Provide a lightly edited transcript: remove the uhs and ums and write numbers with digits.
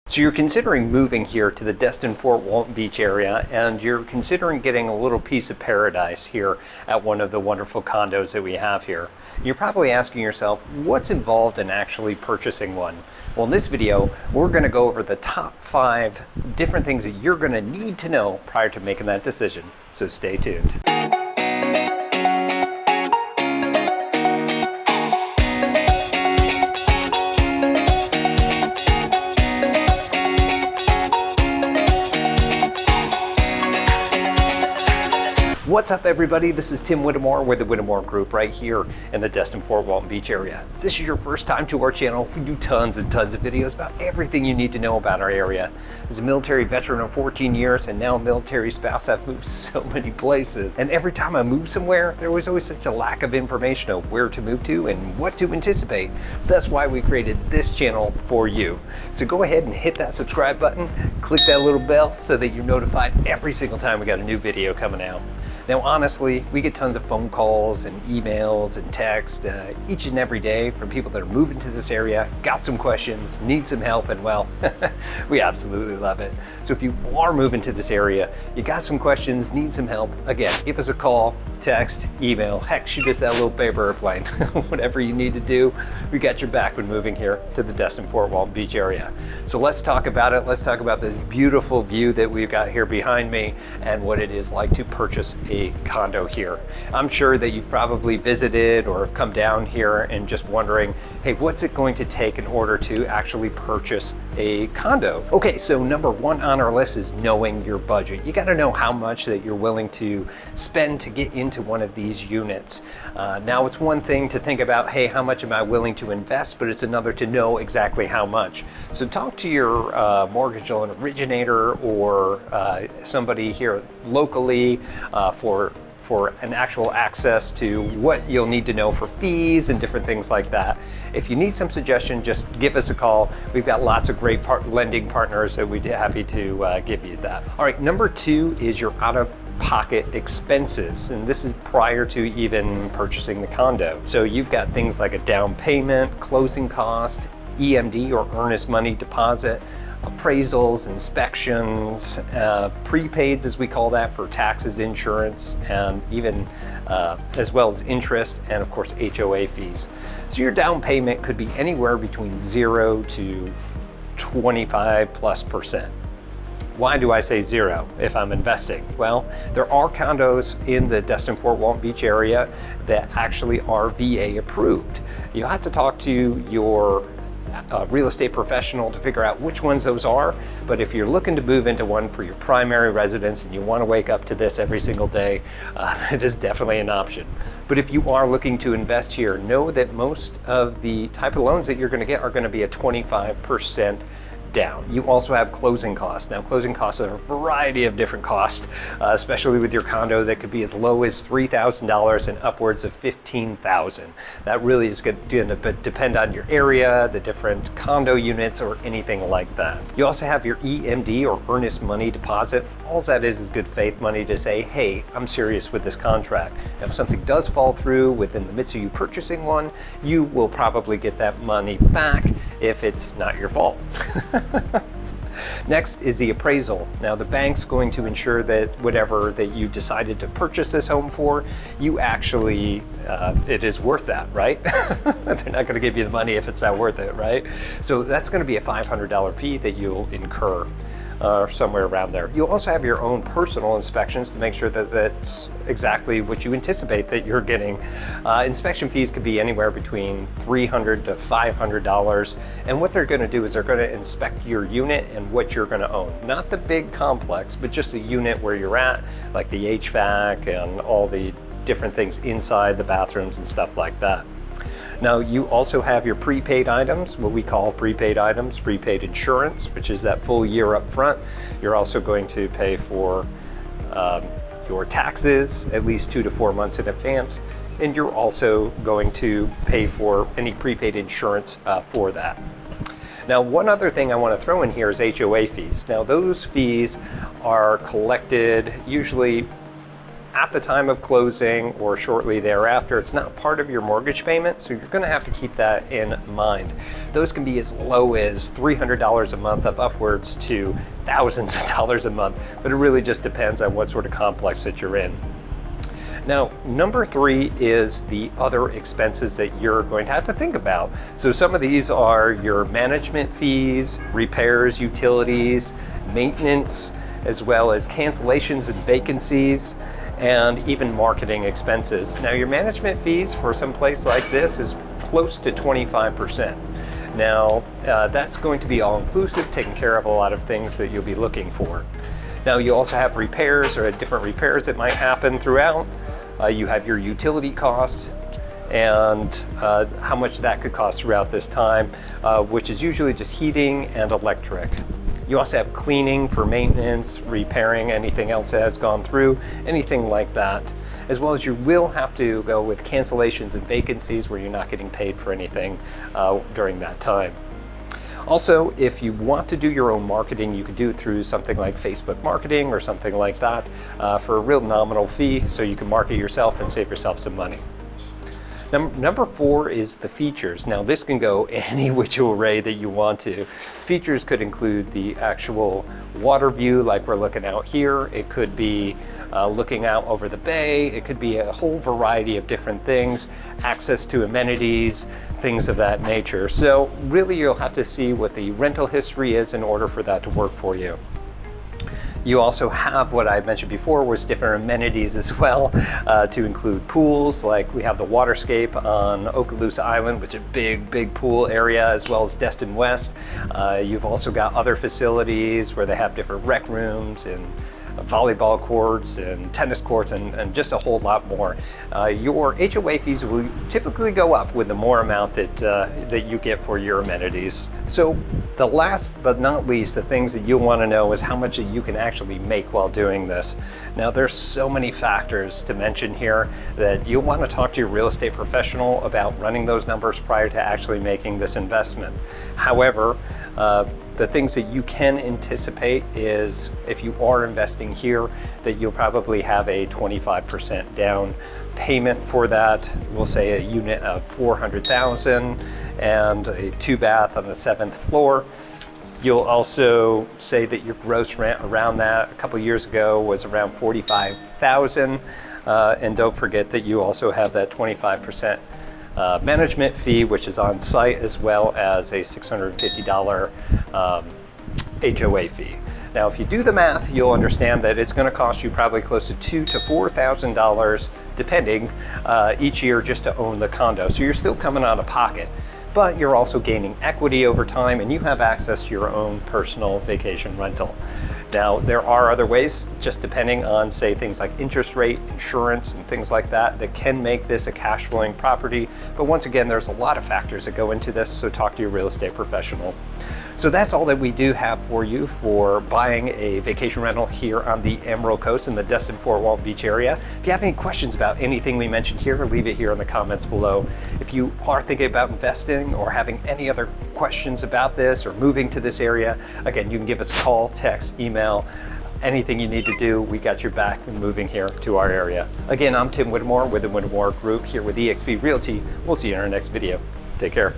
So you're considering moving here to the Destin-Fort Walton Beach area, and you're considering getting a little piece of paradise here at one of the wonderful condos that we have here. You're probably asking yourself, what's involved in actually purchasing one? Well, in this video, we're going to go over the top 5 different things that you're going to need to know prior to making that decision. So stay tuned. What's up, everybody? This is Tim Whittemore with the Whittemore Group right here in the Destin-Fort Walton Beach area. If this is your first time to our channel, we do tons and tons of videos about everything you need to know about our area. As a military veteran of 14 years and now a military spouse, I've moved so many places. And every time I move somewhere, there was always such a lack of information of where to move to and what to anticipate. That's why we created this channel for you. So go ahead and hit that subscribe button, click that little bell so that you're notified every single time we got a new video coming out. Now, honestly, we get tons of phone calls and emails and text each and every day from people that are moving to this area, got some questions, need some help, and well, we absolutely love it. So if you are moving to this area, you got some questions, need some help, again, give us a call, text, email, heck, shoot us that little paper airplane. Whatever you need to do, we got your back when moving here to the Destin-Fort Walton Beach area. So let's talk about it. Let's talk about this beautiful view that we've got here behind me and what it is like to purchase a condo here. I'm sure that you've probably visited or come down here and just wondering, hey, what's it going to take in order to actually purchase a condo? Okay, so number 1 on our list is knowing your budget. You got to know how much that you're willing to spend to get into one of these units. Now, it's one thing to think about, hey, how much am I willing to invest, but it's another to know exactly how much. So talk to your mortgage loan originator or somebody here locally for an actual access to what you'll need to know for fees and different things like that. If you need some suggestion, just give us a call. We've got lots of great lending partners that we'd be happy to give you that. All right, number 2 is your out-of-pocket expenses, and this is prior to even purchasing the condo. So you've got things like a down payment, closing cost, EMD or earnest money deposit, appraisals, inspections, prepaids as we call that for taxes, insurance, and even as well as interest and of course HOA fees. So your down payment could be anywhere between 0 to 25+%. Why do I say 0 if I'm investing? Well, there are condos in the Destin-Fort Walton Beach area that actually are VA approved. You'll have to talk to your real estate professional to figure out which ones those are, but if you're looking to move into one for your primary residence and you want to wake up to this every single day, it is definitely an option. But if you are looking to invest here, know that most of the type of loans that you're going to get are going to be a 25% down. You also have closing costs. Now, closing costs are a variety of different costs, especially with your condo that could be as low as $3,000 and upwards of $15,000. That really is going to depend on your area, the different condo units, or anything like that. You also have your EMD or earnest money deposit. All that is good faith money to say, hey, I'm serious with this contract. Now, if something does fall through within the midst of you purchasing one, you will probably get that money back if it's not your fault. Next is the appraisal. Now, the bank's going to ensure that whatever that you decided to purchase this home for, you actually, it is worth that, right? They're not going to give you the money if it's not worth it, right? So that's going to be a $500 fee that you'll incur. Somewhere around there. You'll also have your own personal inspections to make sure that that's exactly what you anticipate that you're getting. Inspection fees could be anywhere between $300 to $500, and what they're going to do is they're going to inspect your unit and what you're going to own. Not the big complex, but just the unit where you're at, like the HVAC and all the different things inside the bathrooms and stuff like that. Now, you also have your prepaid items, what we call prepaid items, prepaid insurance, which is that full year up front. You're also going to pay for your taxes at least 2 to 4 months in advance, and you're also going to pay for any prepaid insurance for that. Now, one other thing I want to throw in here is HOA fees. Now, those fees are collected usually at the time of closing or shortly thereafter. It's not part of your mortgage payment, so you're gonna have to keep that in mind. Those can be as low as $300 a month up upwards to thousands of dollars a month, but it really just depends on what sort of complex that you're in. Now, number 3 is the other expenses that you're going to have to think about. So some of these are your management fees, repairs, utilities, maintenance, as well as cancellations and vacancies, and even marketing expenses. Now, your management fees for some place like this is close to 25%. Now, that's going to be all-inclusive, taking care of a lot of things that you'll be looking for. Now, you also have repairs or different repairs that might happen throughout. You have your utility costs and how much that could cost throughout this time, which is usually just heating and electric. You also have cleaning for maintenance, repairing anything else that has gone through, anything like that. As well as you will have to go with cancellations and vacancies where you're not getting paid for anything during that time. Also, if you want to do your own marketing, you could do it through something like Facebook marketing or something like that for a real nominal fee, so you can market yourself and save yourself some money. Number 4 is the features. Now, this can go any which way that you want to. Features could include the actual water view like we're looking out here. It could be looking out over the bay. It could be a whole variety of different things, access to amenities, things of that nature. So really you'll have to see what the rental history is in order for that to work for you. You also have what I mentioned before was different amenities as well, to include pools, like we have the Waterscape on Okaloosa Island, which is a big pool area, as well as Destin West. You've also got other facilities where they have different rec rooms and volleyball courts and tennis courts and just a whole lot more. Your HOA fees will typically go up with the more amount that you get for your amenities. So the last but not least, the things that you'll want to know is how much you can actually make while doing this. Now, there's so many factors to mention here that you'll want to talk to your real estate professional about running those numbers prior to actually making this investment. However, the things that you can anticipate is if you are investing here, that you'll probably have a 25% down payment for that. We'll say a unit of $400,000 and a 2-bath on the 7th floor. You'll also say that your gross rent around that a couple years ago was around $45,000, and don't forget that you also have that 25% management fee, which is on site, as well as a $650 HOA fee. Now, if you do the math, you'll understand that it's going to cost you probably close to $2,000 to $4,000, depending, each year just to own the condo. So you're still coming out of pocket, but you're also gaining equity over time, and you have access to your own personal vacation rental. Now, there are other ways, just depending on, say, things like interest rate, insurance, and things like that, that can make this a cash flowing property. But once again, there's a lot of factors that go into this, so talk to your real estate professional. So that's all that we do have for you for buying a vacation rental here on the Emerald Coast in the Destin-Fort Walton Beach area. If you have any questions about anything we mentioned here, leave it here in the comments below. If you are thinking about investing or having any other questions about this or moving to this area, again, you can give us a call, text, email, anything you need to do. We got your back when moving here to our area. Again, I'm Tim Whittemore with the Whittemore Group here with eXp Realty. We'll see you in our next video. Take care.